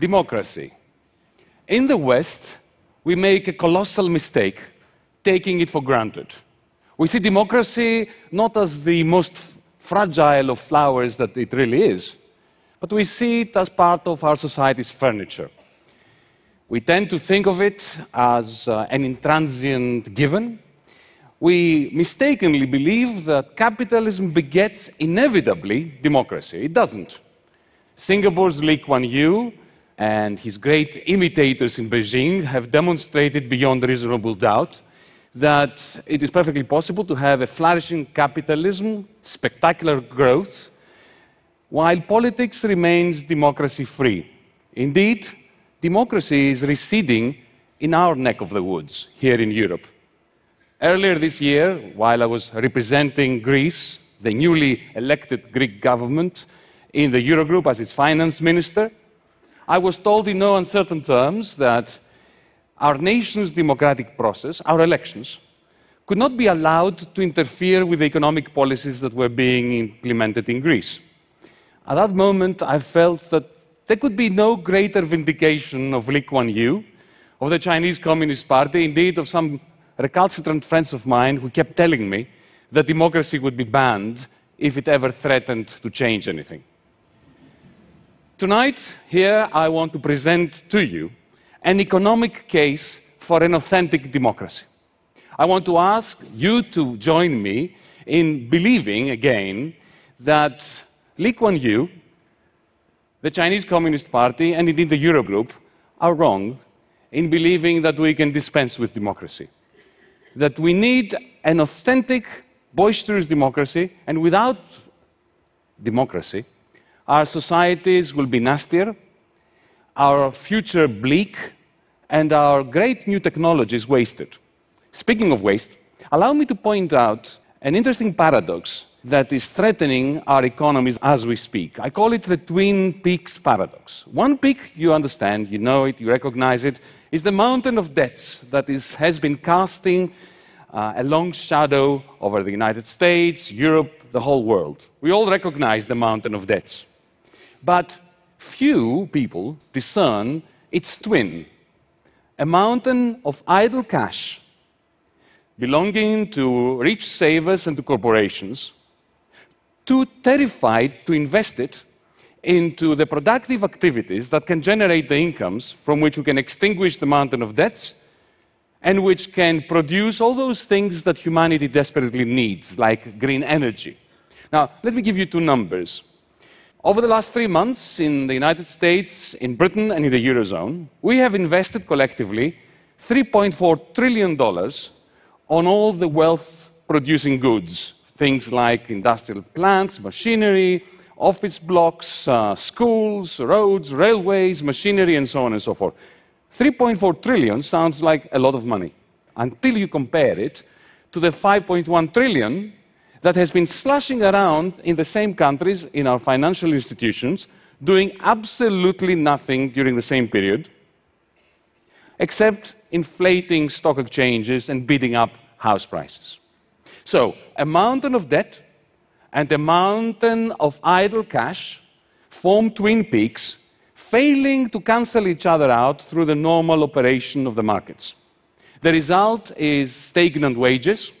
Democracy. In the West, we make a colossal mistake, taking it for granted. We see democracy not as the most fragile of flowers that it really is, but we see it as part of our society's furniture. We tend to think of it as an intransient given. We mistakenly believe that capitalism begets inevitably democracy. It doesn't. Singapore's Lee Kuan Yew and his great imitators in Beijing have demonstrated beyond reasonable doubt that it is perfectly possible to have a flourishing capitalism, spectacular growth, while politics remains democracy-free. Indeed, democracy is receding in our neck of the woods here in Europe. Earlier this year, while I was representing Greece, the newly elected Greek government, in the Eurogroup as its finance minister, I was told in no uncertain terms that our nation's democratic process, our elections, could not be allowed to interfere with the economic policies that were being implemented in Greece. At that moment, I felt that there could be no greater vindication of Lee Kuan Yew, of the Chinese Communist Party, indeed of some recalcitrant friends of mine who kept telling me that democracy would be banned if it ever threatened to change anything. Tonight, here, I want to present to you an economic case for an authentic democracy. I want to ask you to join me in believing, again, that Lee Kuan Yew, the Chinese Communist Party, and indeed the Eurogroup are wrong in believing that we can dispense with democracy. That we need an authentic, boisterous democracy, and without democracy, our societies will be nastier, our future bleak, and our great new technologies wasted. Speaking of waste, allow me to point out an interesting paradox that is threatening our economies as we speak. I call it the Twin Peaks paradox. One peak, you understand, you know it, you recognize it, is the mountain of debts that has been casting a long shadow over the United States, Europe, the whole world. We all recognize the mountain of debts. But few people discern its twin, a mountain of idle cash belonging to rich savers and to corporations, too terrified to invest it into the productive activities that can generate the incomes from which we can extinguish the mountain of debts and which can produce all those things that humanity desperately needs, like green energy. Now, let me give you two numbers. Over the last 3 months in the United States, in Britain, and in the Eurozone, we have invested collectively $3.4 trillion on all the wealth-producing goods, things like industrial plants, machinery, office blocks, schools, roads, railways, machinery, and so on and so forth. 3.4 trillion sounds like a lot of money, until you compare it to the 5.1 trillion that has been slushing around in the same countries, in our financial institutions, doing absolutely nothing during the same period, except inflating stock exchanges and bidding up house prices. So, a mountain of debt and a mountain of idle cash form twin peaks, failing to cancel each other out through the normal operation of the markets. The result is stagnant wages.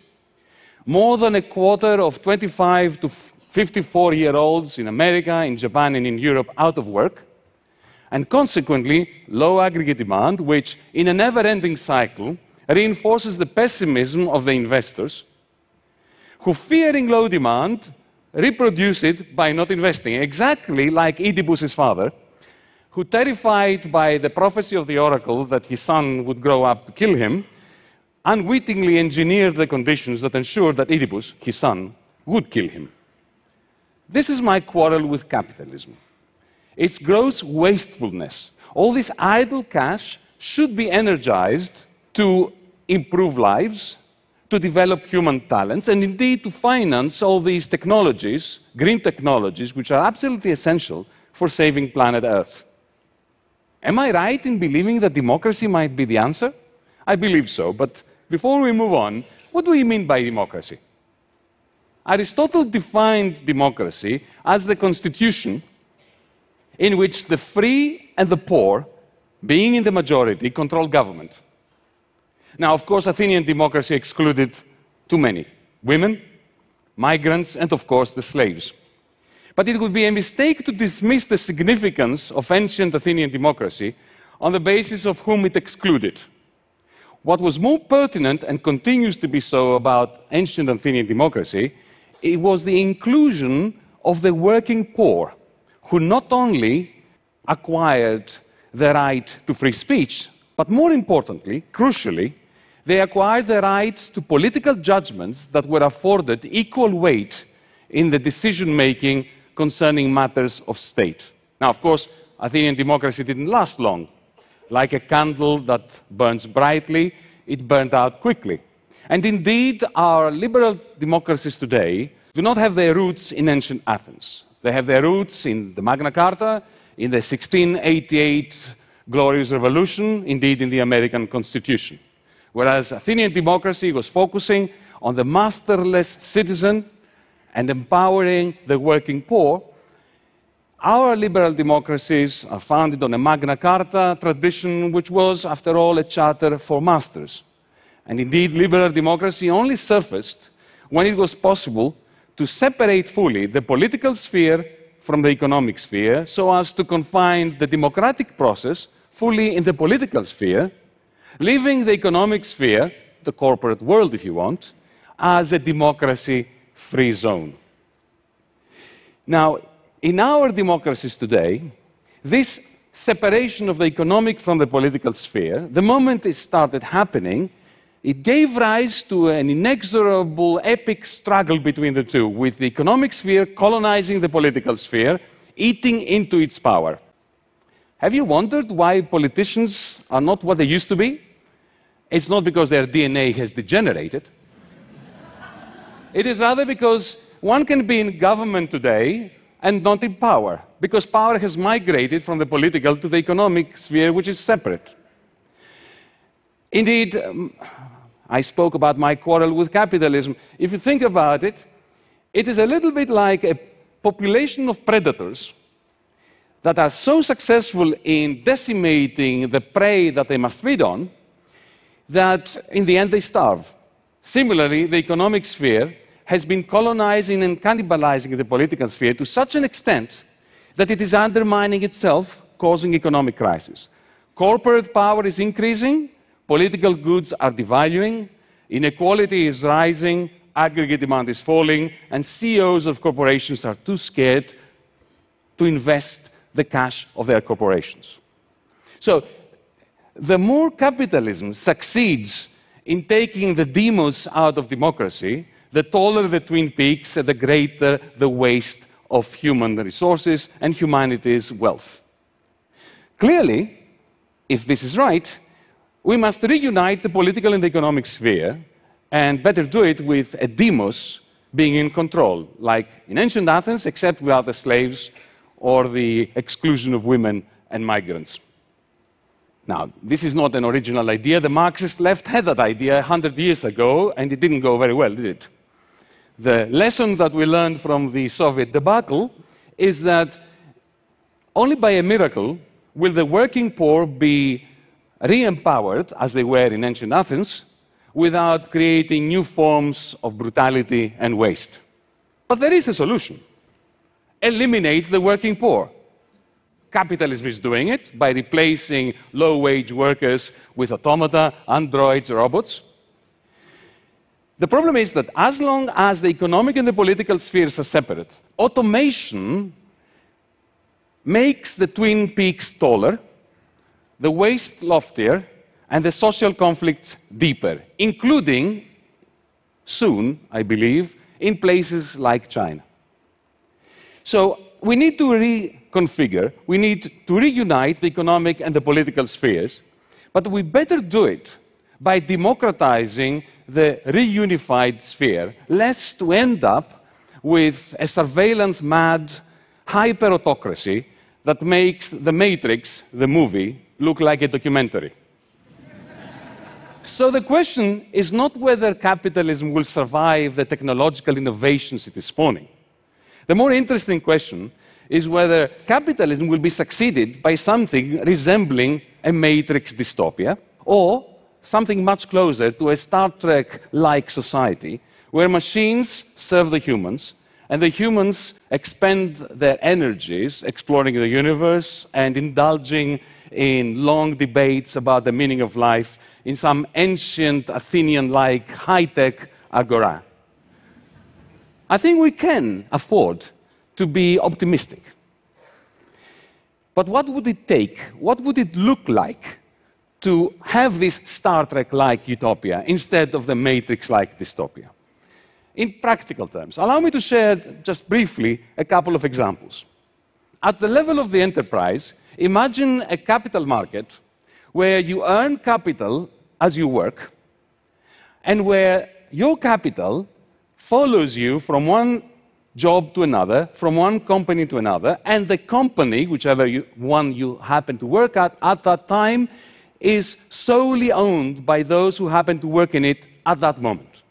More than a quarter of 25 to 54-year-olds in America, in Japan, and in Europe out of work, and consequently, low aggregate demand, which, in a never-ending cycle, reinforces the pessimism of the investors, who, fearing low demand, reproduce it by not investing, exactly like Oedipus's father, who, terrified by the prophecy of the oracle that his son would grow up to kill him, unwittingly engineered the conditions that ensured that Oedipus, his son, would kill him. This is my quarrel with capitalism. Its gross wastefulness. All this idle cash should be energized to improve lives, to develop human talents, and indeed to finance all these technologies, green technologies, which are absolutely essential for saving planet Earth. Am I right in believing that democracy might be the answer? I believe so, but before we move on, what do we mean by democracy? Aristotle defined democracy as the constitution in which the free and the poor, being in the majority, control government. Now, of course, Athenian democracy excluded too many: women, migrants, and of course the slaves. But it would be a mistake to dismiss the significance of ancient Athenian democracy on the basis of whom it excluded. What was more pertinent, and continues to be so, about ancient Athenian democracy, it was the inclusion of the working poor, who not only acquired the right to free speech, but more importantly, crucially, they acquired the right to political judgments that were afforded equal weight in the decision-making concerning matters of state. Now, of course, Athenian democracy didn't last long. Like a candle that burns brightly, it burned out quickly. And indeed, our liberal democracies today do not have their roots in ancient Athens. They have their roots in the Magna Carta, in the 1688 Glorious Revolution, indeed in the American Constitution. Whereas Athenian democracy was focusing on the masterless citizen and empowering the working poor, our liberal democracies are founded on a Magna Carta tradition, which was, after all, a charter for masters. And indeed, liberal democracy only surfaced when it was possible to separate fully the political sphere from the economic sphere, so as to confine the democratic process fully in the political sphere, leaving the economic sphere, the corporate world if you want, as a democracy-free zone. Now, in our democracies today, this separation of the economic from the political sphere, the moment it started happening, it gave rise to an inexorable, epic struggle between the two, with the economic sphere colonizing the political sphere, eating into its power. Have you wondered why politicians are not what they used to be? It's not because their DNA has degenerated. It is rather because one can be in government today and not in power, because power has migrated from the political to the economic sphere, which is separate. Indeed, I spoke about my quarrel with capitalism. If you think about it, it is a little bit like a population of predators that are so successful in decimating the prey that they must feed on that in the end they starve. Similarly, the economic sphere has been colonizing and cannibalizing the political sphere to such an extent that it is undermining itself, causing economic crisis. Corporate power is increasing, political goods are devaluing, inequality is rising, aggregate demand is falling, and CEOs of corporations are too scared to invest the cash of their corporations. So, the more capitalism succeeds in taking the demos out of democracy, the taller the Twin Peaks, the greater the waste of human resources and humanity's wealth. Clearly, if this is right, we must reunite the political and economic sphere, and better do it with a demos being in control, like in ancient Athens, except without the slaves or the exclusion of women and migrants. Now, this is not an original idea. The Marxist left had that idea 100 years ago, and it didn't go very well, did it? The lesson that we learned from the Soviet debacle is that only by a miracle will the working poor be re-empowered, as they were in ancient Athens, without creating new forms of brutality and waste. But there is a solution. Eliminate the working poor. Capitalism is doing it by replacing low-wage workers with automata, androids, robots. The problem is that as long as the economic and the political spheres are separate, automation makes the Twin Peaks taller, the waste loftier, and the social conflicts deeper, including, soon, I believe, in places like China. So we need to reconfigure, we need to reunite the economic and the political spheres, but we better do it by democratizing the reunified sphere, lest we end up with a surveillance-mad hyper-autocracy that makes The Matrix, the movie, look like a documentary. So the question is not whether capitalism will survive the technological innovations it is spawning. The more interesting question is whether capitalism will be succeeded by something resembling a Matrix dystopia, or something much closer to a Star Trek-like society, where machines serve the humans, and the humans expend their energies exploring the universe and indulging in long debates about the meaning of life in some ancient Athenian-like high-tech agora. I think we can afford to be optimistic. But what would it take? What would it look like to have this Star Trek-like utopia instead of the Matrix-like dystopia? In practical terms, allow me to share just briefly a couple of examples. At the level of the enterprise, imagine a capital market where you earn capital as you work, and where your capital follows you from one job to another, from one company to another, and the company, whichever one you happen to work at that time, is solely owned by those who happen to work in it at that moment.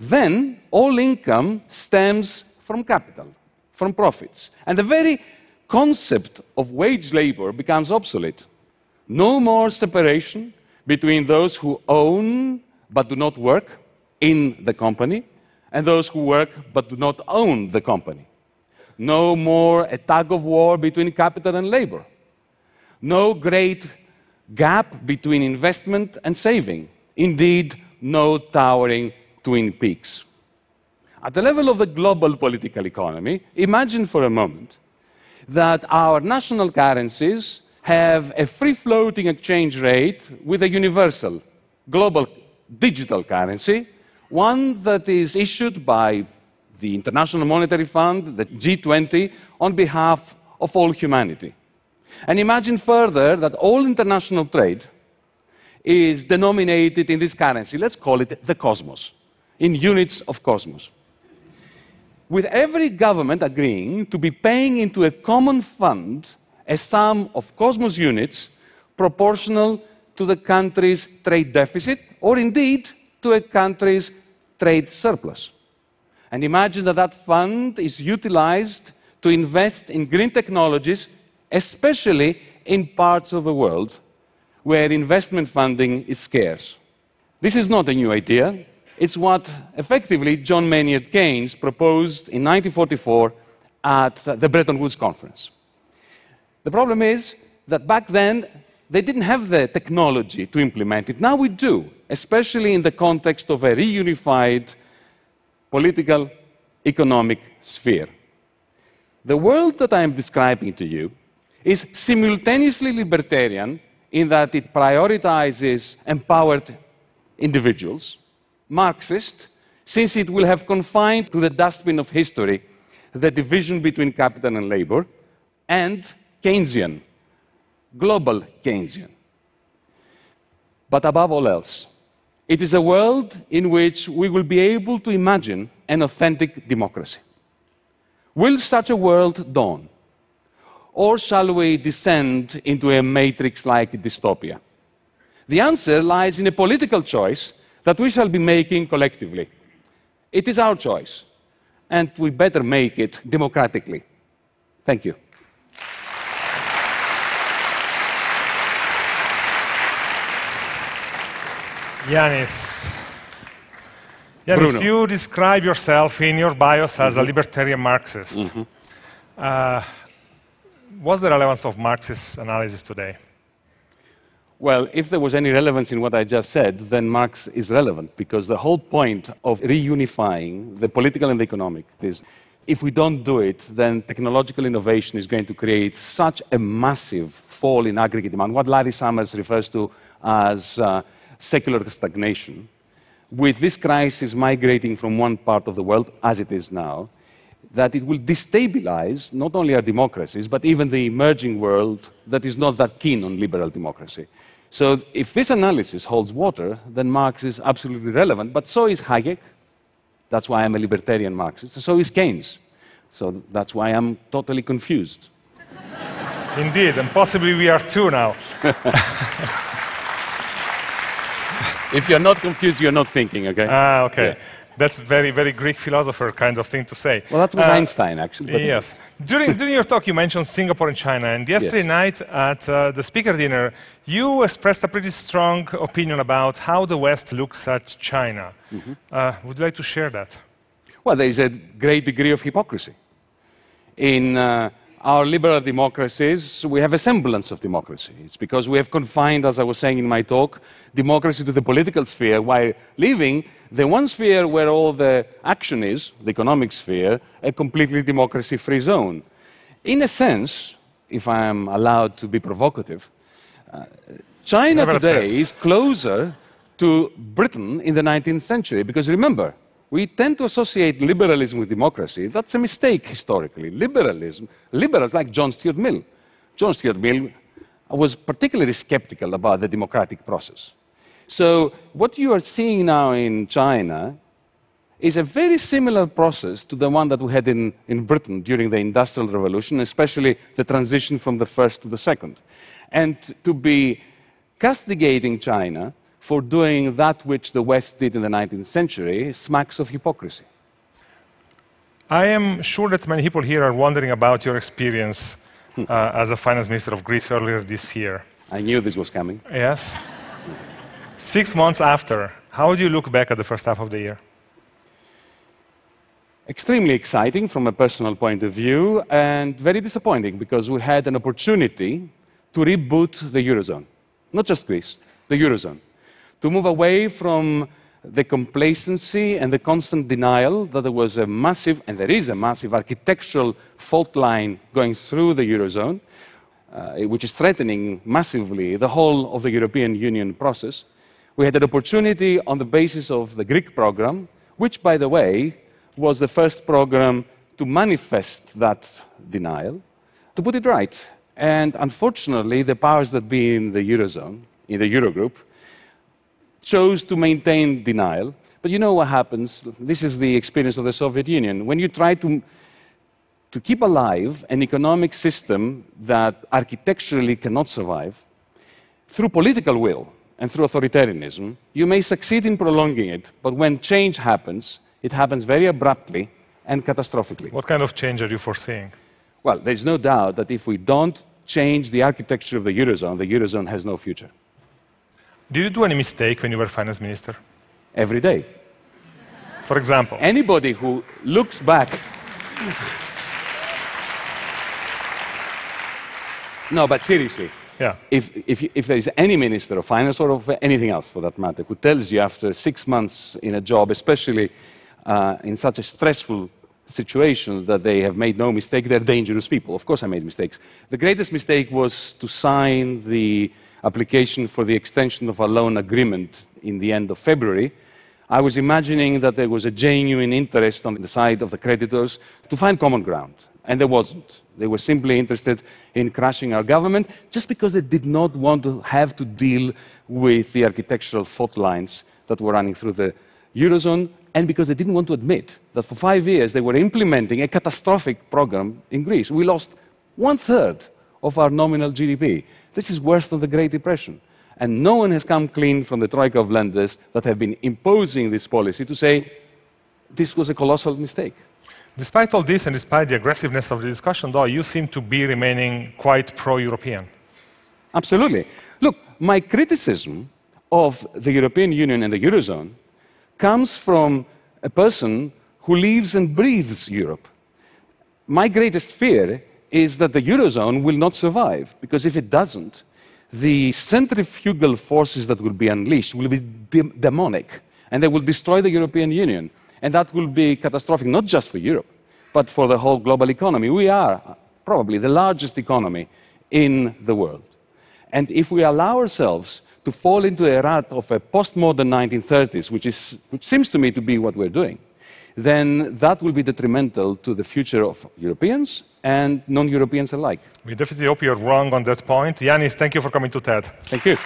Then all income stems from capital, from profits. And the very concept of wage labor becomes obsolete. No more separation between those who own but do not work in the company and those who work but do not own the company. No more a tug of war between capital and labor. No great gap between investment and saving. Indeed, no towering twin peaks. At the level of the global political economy, imagine for a moment that our national currencies have a free-floating exchange rate with a universal, global, digital currency, one that is issued by the International Monetary Fund, the G20, on behalf of all humanity. And imagine further that all international trade is denominated in this currency. Let's call it the cosmos, in units of cosmos. With every government agreeing to be paying into a common fund a sum of cosmos units proportional to the country's trade deficit, or indeed to a country's trade surplus. And imagine that that fund is utilized to invest in green technologies, especially in parts of the world where investment funding is scarce. This is not a new idea. It's what, effectively, John Maynard Keynes proposed in 1944 at the Bretton Woods Conference. The problem is that back then, they didn't have the technology to implement it. Now we do, especially in the context of a reunified political, economic sphere. The world that I am describing to you is simultaneously libertarian in that it prioritizes empowered individuals, Marxist, since it will have confined to the dustbin of history the division between capital and labor, and Keynesian, global Keynesian. But above all else, it is a world in which we will be able to imagine an authentic democracy. Will such a world dawn? Or shall we descend into a Matrix-like dystopia? The answer lies in a political choice that we shall be making collectively. It is our choice, and we better make it democratically. Thank you. Yanis, you describe yourself in your bios as a libertarian Marxist. What's the relevance of Marxist analysis today? Well, if there was any relevance in what I just said, then Marx is relevant, because the whole point of reunifying the political and the economic is, if we don't do it, then technological innovation is going to create such a massive fall in aggregate demand, what Larry Summers refers to as secular stagnation. With this crisis migrating from one part of the world, as it is now, that it will destabilize not only our democracies, but even the emerging world that is not that keen on liberal democracy. So if this analysis holds water, then Marx is absolutely relevant, but so is Hayek. That's why I'm a libertarian Marxist. So is Keynes. So that's why I'm totally confused. Indeed, and possibly we are too now. If you're not confused, you're not thinking, okay? Okay. That's very, very Greek philosopher kind of thing to say. Well, that was Einstein, actually. Yes. During your talk, you mentioned Singapore and China. And yesterday night at the speaker dinner, you expressed a pretty strong opinion about how the West looks at China. Would you like to share that? Well, there is a great degree of hypocrisy. In our liberal democracies, we have a semblance of democracy. It's because we have confined, as I was saying in my talk, democracy to the political sphere, while leaving the one sphere where all the action is, the economic sphere, a completely democracy-free zone. In a sense, if I am allowed to be provocative, China today is closer to Britain in the 19th century, because remember, we tend to associate liberalism with democracy. That's a mistake historically. Liberals like John Stuart Mill. John Stuart Mill was particularly skeptical about the democratic process. So what you are seeing now in China is a very similar process to the one that we had in Britain during the Industrial Revolution, especially the transition from the first to the second. And to be castigating China for doing that which the West did in the 19th century smacks of hypocrisy. I am sure that many people here are wondering about your experience as a finance minister of Greece earlier this year. I knew this was coming. Yes. 6 months after, how do you look back at the first half of the year? Extremely exciting from a personal point of view, and very disappointing because we had an opportunity to reboot the Eurozone. Not just Greece, the Eurozone. To move away from the complacency and the constant denial that there was a massive, and there is a massive, architectural fault line going through the Eurozone, which is threatening massively the whole of the European Union process. We had an opportunity on the basis of the Greek program, which, by the way, was the first program to manifest that denial, to put it right. And unfortunately, the powers that be in the Eurozone, in the Eurogroup, chose to maintain denial. But you know what happens? This is the experience of the Soviet Union. When you try to keep alive an economic system that architecturally cannot survive, through political will and through authoritarianism, you may succeed in prolonging it, but when change happens, it happens very abruptly and catastrophically. What kind of change are you foreseeing? Well, there's no doubt that if we don't change the architecture of the Eurozone has no future. Did you do any mistake when you were finance minister? Every day. For example? Anybody who looks back... No, but seriously. Yeah. If there is any minister of finance or of anything else, for that matter, who tells you after 6 months in a job, especially in such a stressful situation, that they have made no mistake, they're dangerous people. Of course I made mistakes. The greatest mistake was to sign the application for the extension of our loan agreement in the end of February. I was imagining that there was a genuine interest on the side of the creditors to find common ground, and there wasn't. They were simply interested in crushing our government just because they did not want to have to deal with the architectural fault lines that were running through the Eurozone, and because they didn't want to admit that for 5 years they were implementing a catastrophic program in Greece. We lost 1/3 of our nominal GDP. This is worse than the Great Depression. And no one has come clean from the troika of lenders that have been imposing this policy to say this was a colossal mistake. Despite all this and despite the aggressiveness of the discussion, though, you seem to be remaining quite pro-European. Absolutely. Look, my criticism of the European Union and the Eurozone comes from a person who lives and breathes Europe. My greatest fear is that the Eurozone will not survive, because if it doesn't, the centrifugal forces that will be unleashed will be demonic, and they will destroy the European Union. And that will be catastrophic, not just for Europe, but for the whole global economy. We are probably the largest economy in the world. And if we allow ourselves to fall into a rut of a postmodern 1930s, which seems to me to be what we're doing, then that will be detrimental to the future of Europeans and non-Europeans alike. We definitely hope you're wrong on that point. Yanis, thank you for coming to TED. Thank you.